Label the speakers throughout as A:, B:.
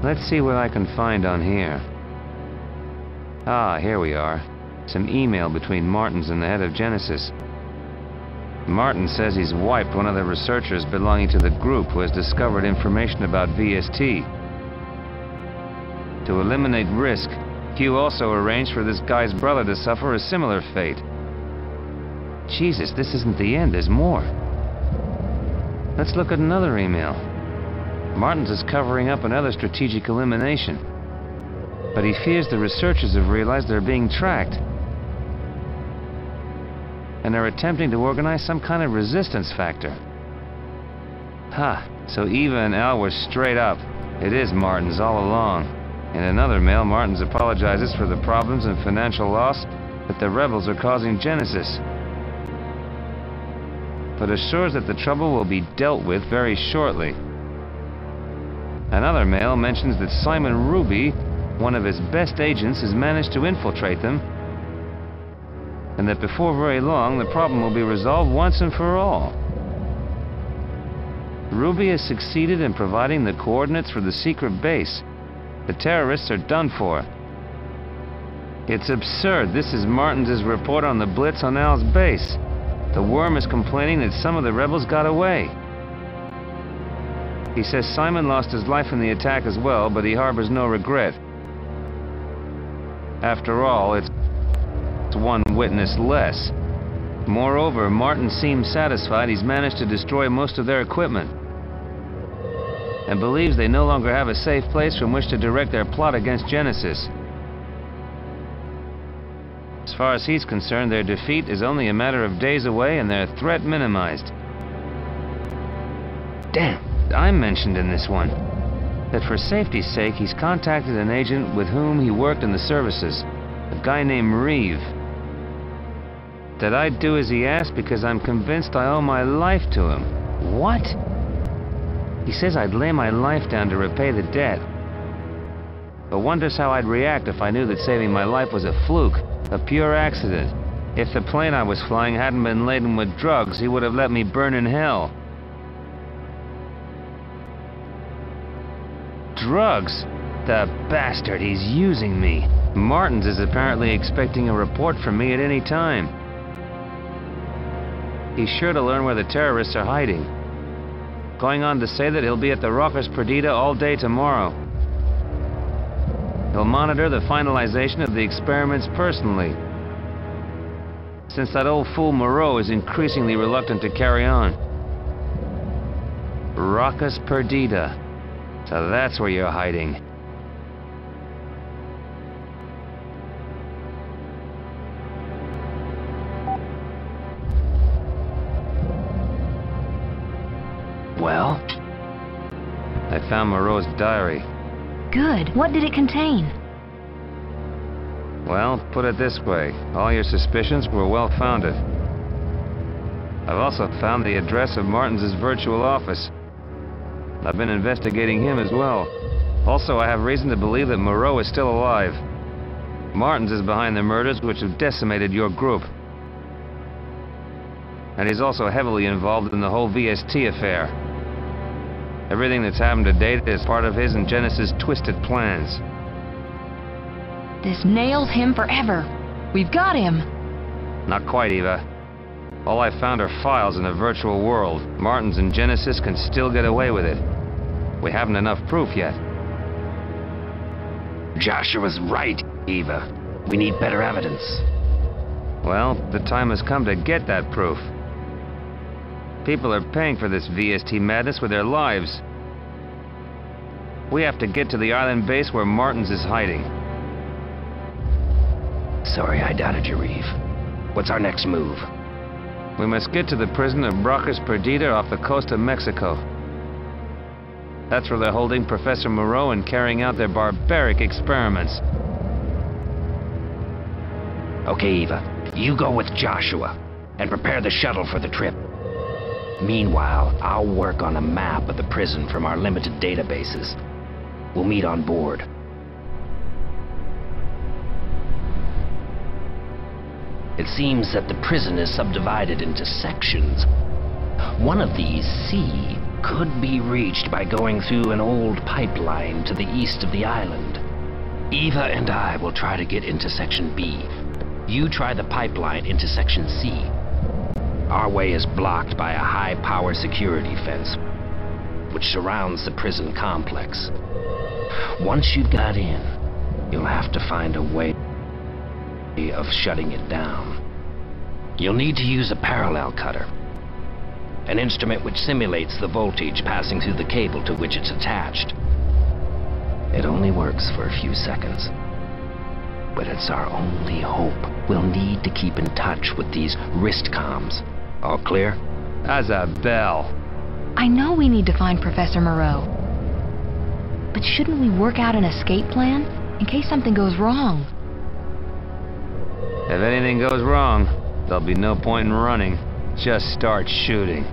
A: Let's see what I can find on here. Ah, here we are. Some email between Martins and the head of Genesis. Martin says he's wiped one of the researchers belonging to the group who has discovered information about VST. To eliminate risk, Q also arranged for this guy's brother to suffer a similar fate. Jesus, this isn't the end, there's more. Let's look at another email. Martins is covering up another strategic elimination. But he fears the researchers have realized they're being tracked. And are attempting to organize some kind of resistance factor. So Eva and Al were straight up. It is Martins all along. In another mail, Martins apologizes for the problems and financial loss that the rebels are causing Genesis, but assures that the trouble will be dealt with very shortly. Another mail mentions that Simon Ruby, one of his best agents, has managed to infiltrate them, and that before very long, the problem will be resolved once and for all. Ruby has succeeded in providing the coordinates for the secret base. The terrorists are done for. It's absurd. This is Martins' report on the blitz on Al's base. The worm is complaining that some of the rebels got away. He says Simon lost his life in the attack as well, but he harbors no regret. After all, it's one witness less. Moreover, Martin seems satisfied he's managed to destroy most of their equipment, and believes they no longer have a safe place from which to direct their plot against Genesis. As far as he's concerned, their defeat is only a matter of days away and their threat minimized. Damn, I'm mentioned in this one. That for safety's sake, he's contacted an agent with whom he worked in the services, a guy named Reeve. That I'd do as he asked because I'm convinced I owe my life to him. What? He says I'd lay my life down to repay the debt. But wonders how I'd react if I knew that saving my life was a fluke, a pure accident. If the plane I was flying hadn't been laden with drugs, he would have let me burn in hell. Drugs? The bastard, he's using me. Martins is apparently expecting a report from me at any time. He's sure to learn where the terrorists are hiding. Going on to say that he'll be at the Rocas Perdita all day tomorrow. He'll monitor the finalization of the experiments personally, since that old fool Moreau is increasingly reluctant to carry on. Rocas Perdita. So that's where you're hiding. Well? I found Moreau's diary.
B: Good. What did it contain?
A: Well, put it this way. All your suspicions were well-founded. I've also found the address of Martins' virtual office. I've been investigating him as well. Also, I have reason to believe that Moreau is still alive. Martins is behind the murders which have decimated your group. And he's also heavily involved in the whole VST affair. Everything that's happened to date is part of his and Genesis' twisted plans.
B: This nails him forever. We've got him.
A: Not quite, Eva. All I found are files in a virtual world. Martins and Genesis can still get away with it. We haven't enough proof yet.
C: Joshua's right, Eva. We need better evidence.
A: Well, the time has come to get that proof. People are paying for this VST madness with their lives. We have to get to the island base where Martins is hiding.
C: Sorry I doubted you, Reeve. What's our next move?
A: We must get to the prison of Rocas Perdita off the coast of Mexico. That's where they're holding Professor Moreau and carrying out their barbaric experiments.
C: Okay, Eva. You go with Joshua and prepare the shuttle for the trip. Meanwhile, I'll work on a map of the prison from our limited databases. We'll meet on board. It seems that the prison is subdivided into sections. One of these, C, could be reached by going through an old pipeline to the east of the island. Eva and I will try to get into Section B. You try the pipeline into Section C. Our way is blocked by a high-power security fence, which surrounds the prison complex. Once you've got in, you'll have to find a way of shutting it down. You'll need to use a parallel cutter, an instrument which simulates the voltage passing through the cable to which it's attached. It only works for a few seconds, but it's our only hope. We'll need to keep in touch with these wrist comms. All clear?
A: As a bell.
B: I know we need to find Professor Moreau. But shouldn't we work out an escape plan in case something goes wrong?
A: If anything goes wrong, there'll be no point in running. Just start shooting.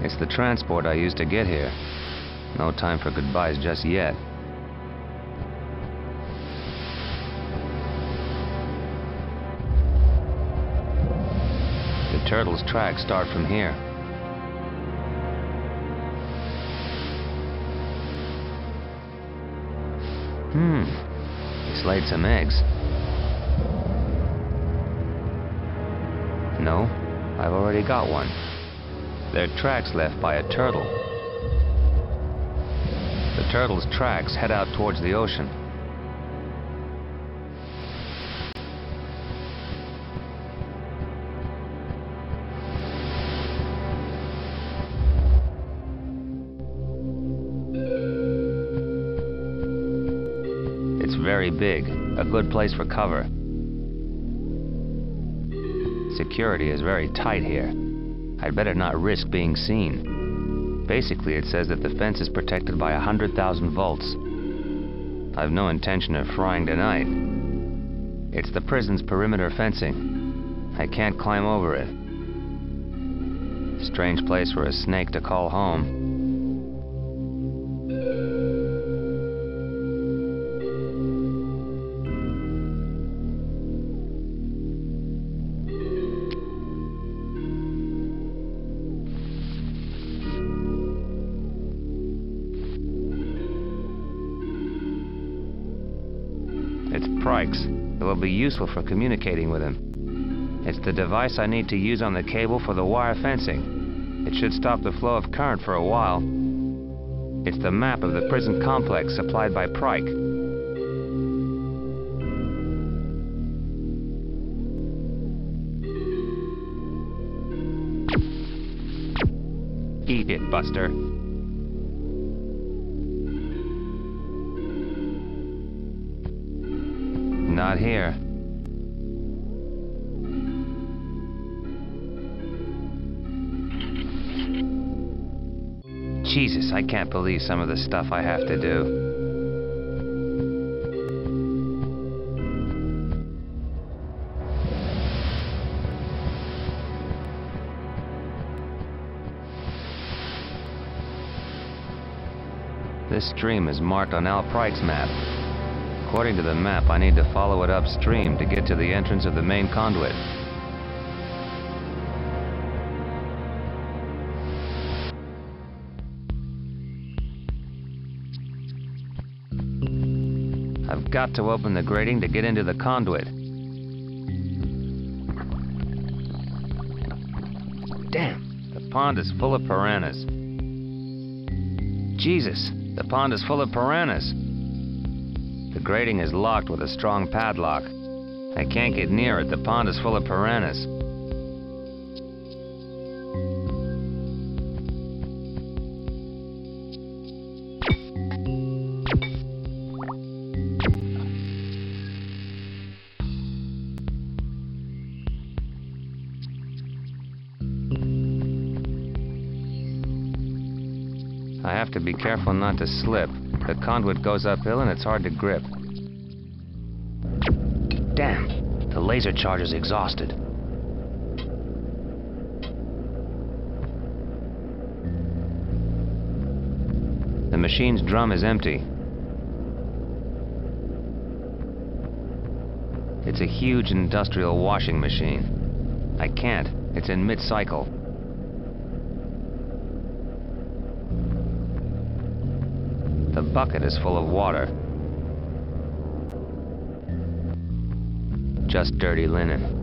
A: It's the transport I used to get here. No time for goodbyes just yet. The turtle's tracks start from here. It's laid some eggs. No, I've already got one. They're tracks left by a turtle. The turtle's tracks head out towards the ocean. It's very big, a good place for cover. Security is very tight here. I'd better not risk being seen. Basically, it says that the fence is protected by 100,000 volts. I've no intention of frying tonight. It's the prison's perimeter fencing. I can't climb over it. Strange place for a snake to call home. It's Prike's. It will be useful for communicating with him. It's the device I need to use on the cable for the wire fencing. It should stop the flow of current for a while. It's the map of the prison complex supplied by Prike. Eat it, Buster. Not here. Jesus, I can't believe some of the stuff I have to do. This stream is marked on Al Prike's map. According to the map, I need to follow it upstream to get to the entrance of the main conduit. I've got to open the grating to get into the conduit. Damn, the pond is full of piranhas. Jesus, the pond is full of piranhas. The grating is locked with a strong padlock. I can't get near it. The pond is full of piranhas. I have to be careful not to slip. The conduit goes uphill and it's hard to grip.
C: Damn, the laser charge is exhausted.
A: The machine's drum is empty. It's a huge industrial washing machine. I can't. It's in mid-cycle. The bucket is full of water. Just dirty linen.